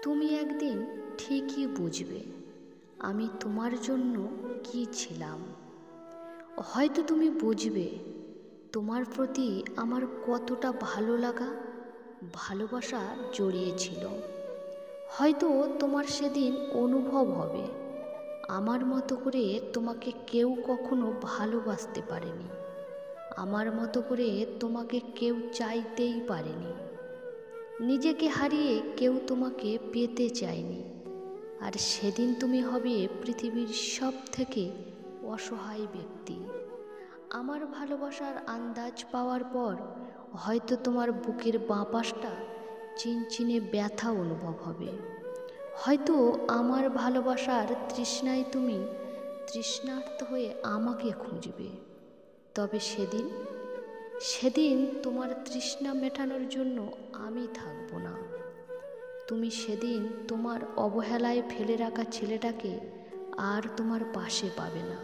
তুমি একদিন ঠিকই বুঝবে আমি তোমার জন্য কি ছিলাম। হয়তো তুমি বুঝবে তোমার প্রতি আমার কতটা ভালো লাগা, ভালোবাসা জড়িয়েছিল। হয়তো তোমার সেদিন অনুভব হবে আমার মতো করে তোমাকে কেউ কখনো ভালোবাসতে পারেনি, আমার মতো করে তোমাকে কেউ চাইতেই পারেনি। নিজেকে হারিয়ে কেউ তোমাকে পেতে চায়নি। আর সেদিন তুমি হবে পৃথিবীর সব থেকে অসহায় ব্যক্তি। আমার ভালোবাসার আন্দাজ পাওয়ার পর হয়তো তোমার বুকের বাঁ পাশটা চিনচিনে ব্যথা অনুভব হবে। হয়তো আমার ভালোবাসার তৃষ্ণায় তুমি তৃষ্ণার্ত হয়ে আমাকে খুঁজবে। তবে সেদিন তোমার তৃষ্ণা মেটানোর জন্য আমি থাকবো না। তুমি সেদিন তোমার অবহেলায় ফেলে রাখা ছেলেটাকে আর তোমার পাশে পাবে না।